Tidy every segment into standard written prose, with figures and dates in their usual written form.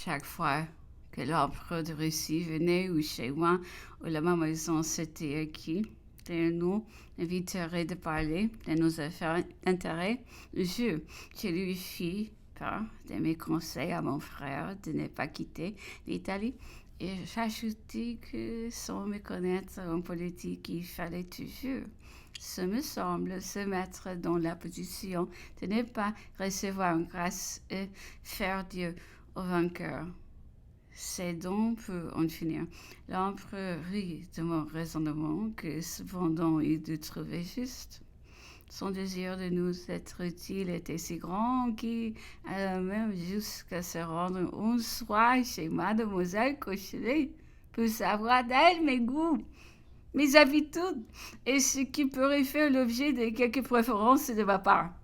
Chaque fois que l'empereur de Russie venait ou chez moi ou la maison s'était acquis, de nous inviterait de parler de nos affaires d'intérêt. Je lui fis part de mes conseils à mon frère de ne pas quitter l'Italie. Et j'ajoutai que sans me connaître en politique, il fallait toujours, ce me semble, se mettre dans la position de ne pas recevoir une grâce et faire Dieu au vainqueur. C'est donc pour en finir. L'empereur rit de mon raisonnement que cependant il dut trouver juste. Son désir de nous être utiles était si grand qu'il alla même jusqu'à se rendre un soir chez mademoiselle Cochelet pour savoir d'elle mes goûts, mes habitudes et ce qui pourrait faire l'objet de quelques préférences de ma part.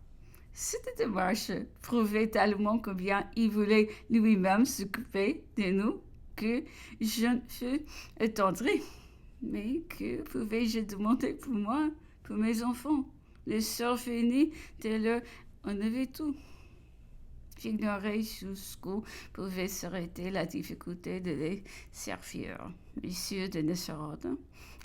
Cette démarche prouvait tellement combien il voulait lui-même s'occuper de nous que je ne fus attendrie. Mais que pouvais-je demander pour moi, pour mes enfants? Le sort fini dès lors on avait tout. J'ignorais jusqu'où pouvait s'arrêter la difficulté de les servir. Monsieur de Nesserode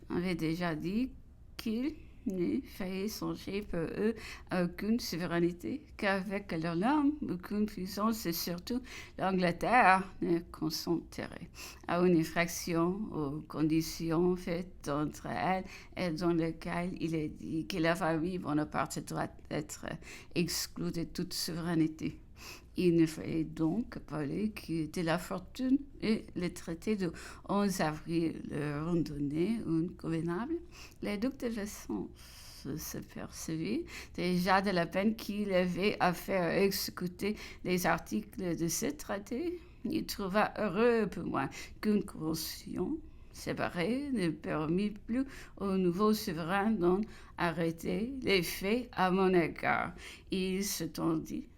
avait déjà dit qu'il ne fallait songer pour eux à aucune souveraineté, qu'avec leur langue, aucune puissance et surtout l'Angleterre ne consentirait à une infraction aux conditions faites entre elles et dans lesquelles il est dit que la famille Bonaparte doit être exclue de toute souveraineté. Il ne fallait donc parler que de la fortune et le traité du 11 avril leur ont donné une convenable. Les ducs de Vesson se percevaient déjà de la peine qu'il avait à faire exécuter les articles de ce traité. Il trouva heureux pour moi qu'une convention séparée ne permit plus au nouveau souverain d'en arrêter les faits à mon égard. Il se tendit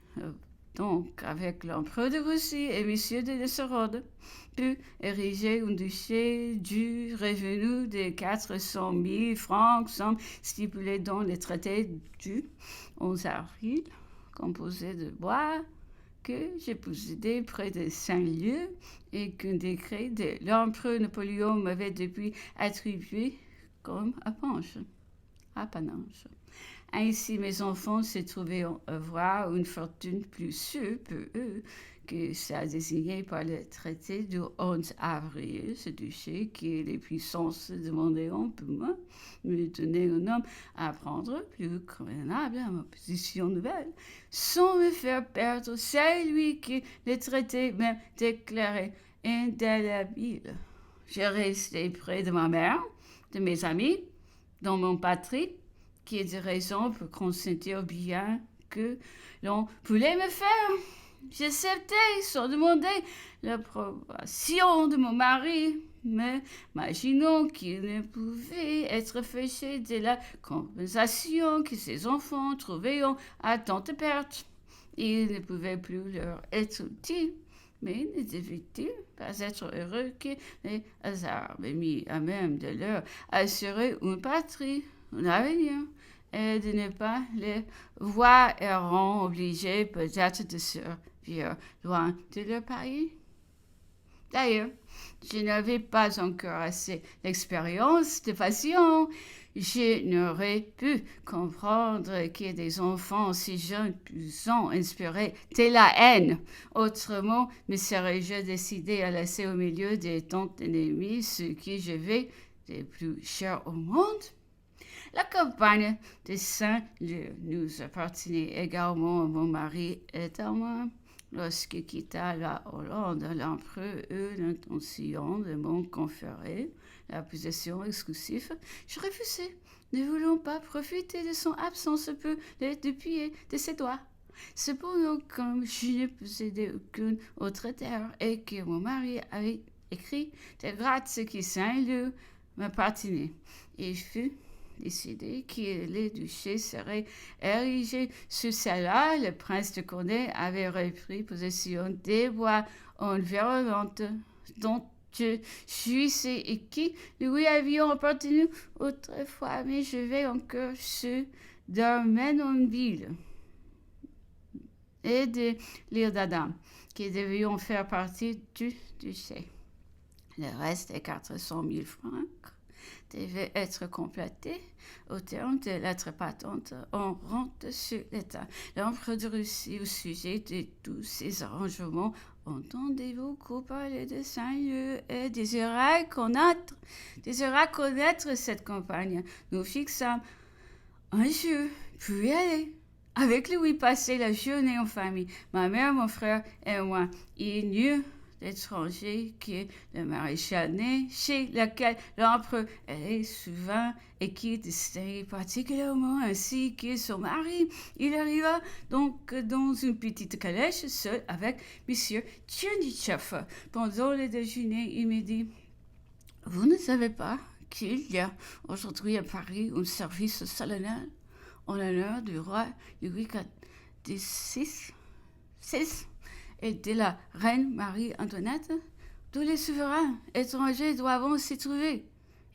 donc avec l'empereur de Russie et monsieur de Nesserode, put ériger un duché du revenu de 400 000 francs, somme stipulée dans le traité du 11 avril, composé de bois que j'ai possédé près de 5 lieues et qu'un décret de l'empereur Napoléon m'avait depuis attribué comme apanage. Ainsi, mes enfants se trouvaient avoir une fortune plus sûre pour eux que ça désigné par le traité du 11 avril, ce duché que les puissances demandaient pour moi, me donner un homme à prendre plus convenable à ma position nouvelle, sans me faire perdre celui que le traité même déclarait indélébile. Je restais près de ma mère, de mes amis, dans mon patrie, qui est de raison pour consentir bien que l'on voulait me faire. J'acceptais sans demander l'approbation de mon mari, mais imaginons qu'il ne pouvait être fâché de la compensation que ses enfants trouvaient à tant de pertes. Il ne pouvait plus leur être utile. Mais ne devait-il pas être heureux que les hasards m'aient mis à même de leur assurer une patrie, un avenir, et de ne pas les voir errants obligés peut-être de servir loin de leur pays? D'ailleurs, je n'avais pas encore assez d'expérience de passion. Je n'aurais pu comprendre que des enfants si jeunes puissent inspirer de la haine. Autrement, me serais-je décidé à laisser au milieu des tant d'ennemis ce qui je vais de plus cher au monde? La campagne de Saint-Leu nous appartenait également à mon mari et à moi. Lorsqu'il quitta la Hollande, l'empereur eut l'intention de m'en conférer la possession exclusive. Je refusai, ne voulant pas profiter de son absence pour le déplier de ses doigts. Cependant, comme je ne possédais aucune autre terre et que mon mari avait écrit de grâce qui Saint-Leu m'appartenait, il fut décidé que le duché serait érigé sur celle-là. Le prince de Condé avait repris possession des bois environnants dont je jouissais et qui lui avions appartenu autrefois, mais je vais encore ceux d'Armenonville et de l'île d'Adam. qui devions faire partie du duché. Le reste des 400 000 francs devait être complété au terme de lettre patente en rente sur l'État. L'empereur de Russie, au sujet de tous ces arrangements, entendez-vous qu'on parlait de Saint-Lieu et désira connaître cette campagne. Nous fixâmes un jour pour y aller. Avec lui, passer la journée en famille. Ma mère, mon frère et moi. Il n'y eut d'étranger que le maréchal Ney, chez lequel l'empereur allait souvent et qui distinguait particulièrement ainsi que son mari. Il arriva donc dans une petite calèche seul avec M. Tchernychev. Pendant le déjeuner, il me dit « Vous ne savez pas qu'il y a aujourd'hui à Paris un service solennel en l'honneur du roi Louis XVI et de la reine Marie-Antoinette? Tous les souverains étrangers doivent s'y trouver. »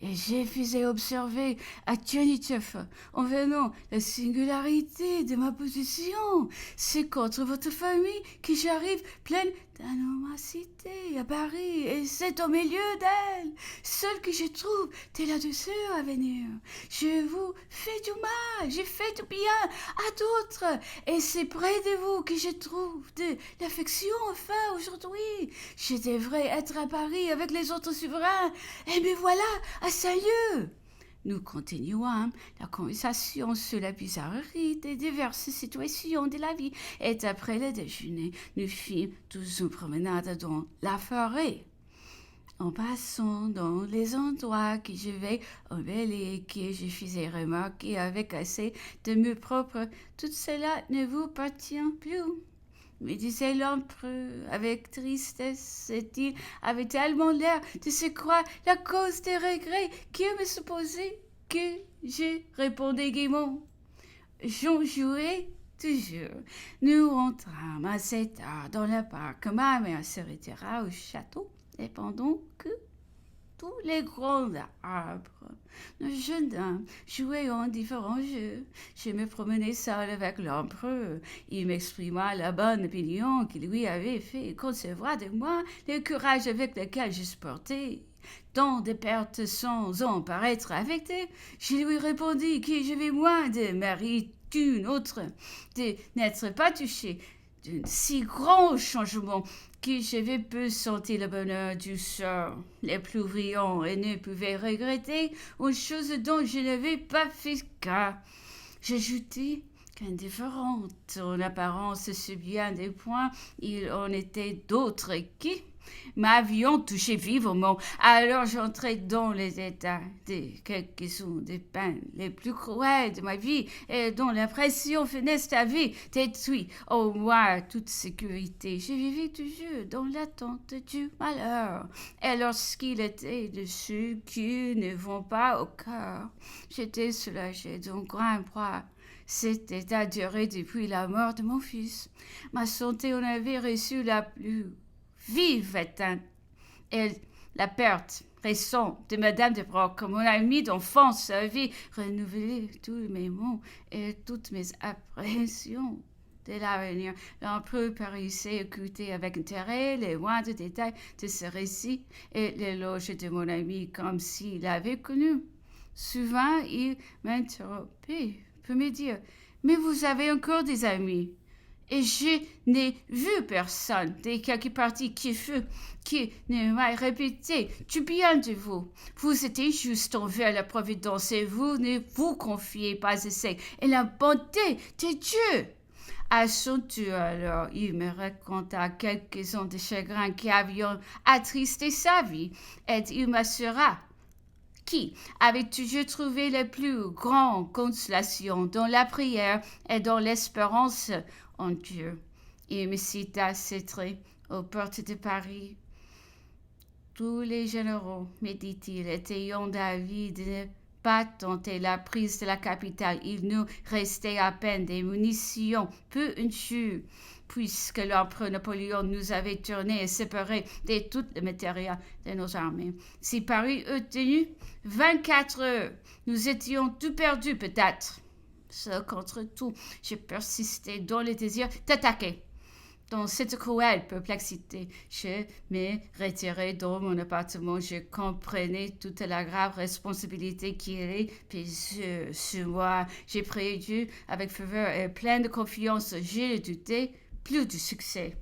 Et j'ai fait observer à Tchernychev en venant la singularité de ma position. C'est contre votre famille que j'arrive pleine d'animosité à Paris, et c'est au milieu d'elle, seule que je trouve de la douceur à venir. Je vous fais du mal, je fais du bien à d'autres, et c'est près de vous que je trouve de l'affection enfin aujourd'hui. Je devrais être à Paris avec les autres souverains, et me voilà à Saint-Lieu. Nous continuâmes la conversation sur la bizarrerie des diverses situations de la vie, et après le déjeuner, nous fîmes tous une promenade dans la forêt. En passant dans les endroits que je vais embellir et que je faisais remarquer avec assez de mots propres, tout cela ne vous appartient plus, me disait l'empereur avec tristesse, et il avait tellement l'air de se croire la cause des regrets qu'il me supposait que je répondais gaiement. J'en jouais toujours. Nous rentrâmes assez tard dans le parc. Ma mère se retira au château, et pendant que tous les grands arbres, nos jeunes dames jouaient en différents jeux, je me promenais seule avec l'empereur. Il m'exprima la bonne opinion qu'il lui avait fait concevoir de moi, le courage avec lequel je supportais tant de pertes sans en paraître affecté. Je lui répondis que j'avais moins de mérite qu'une autre de n'être pas touchée d'un si grand changement que j'avais peu senti le bonheur du sort les plus brillants et ne pouvais regretter une chose dont je n'avais pas fait cas. J'ajoutai qu'indifférente en apparence sur bien des points, il en était d'autres qui m'avions touché vivement. Alors j'entrai dans les états de quelques-uns des peines les plus cruelles de ma vie, et dont l'impression funeste avait détruit au moins toute sécurité. Je vivais toujours dans l'attente du malheur, et lorsqu'il était de ceux qui ne vont pas au cœur, j'étais soulagée d'un grand poids. C'était à durer depuis la mort de mon fils. Ma santé en avait reçu la plus vive atteinte, et la perte récente de Madame de Broc, mon amie d'enfance, avait renouvelé tous mes maux et toutes mes appréhensions de l'avenir. L'empereur paraissait écouter avec intérêt les moindres détails de ce récit et l'éloge de mon ami comme s'il l'avait connu. Souvent, il m'interrompait pour me dire « Mais vous avez encore des amis ?» Et je n'ai vu personne de quelque parti qui ne m'a répété du bien de vous. Vous êtes juste envers la Providence et vous ne vous confiez pas assez et la bonté de Dieu. À son tour, alors, il me raconta quelques-uns des chagrins qui avaient attristé sa vie, et il m'assura qui avait toujours trouvé les plus grandes consolations dans la prière et dans l'espérance en Dieu. Il me cita ses traits aux portes de Paris. Tous les généraux, me dit-il, ayant d'avis de ne pas tenter la prise de la capitale. Il nous restait à peine des munitions, peu une chute, puisque l'empereur Napoléon nous avait tournés et séparés de tout le matériel de nos armées. Si Paris eût tenu 24 heures, nous étions tout perdus peut-être. Seul contre tout, je persistais dans le désir d'attaquer. Dans cette cruelle perplexité, je me retirai dans mon appartement. Je comprenais toute la grave responsabilité qui allait peser sur moi. J'ai prié Dieu avec ferveur et pleine de confiance. Je ne doutais plus du succès.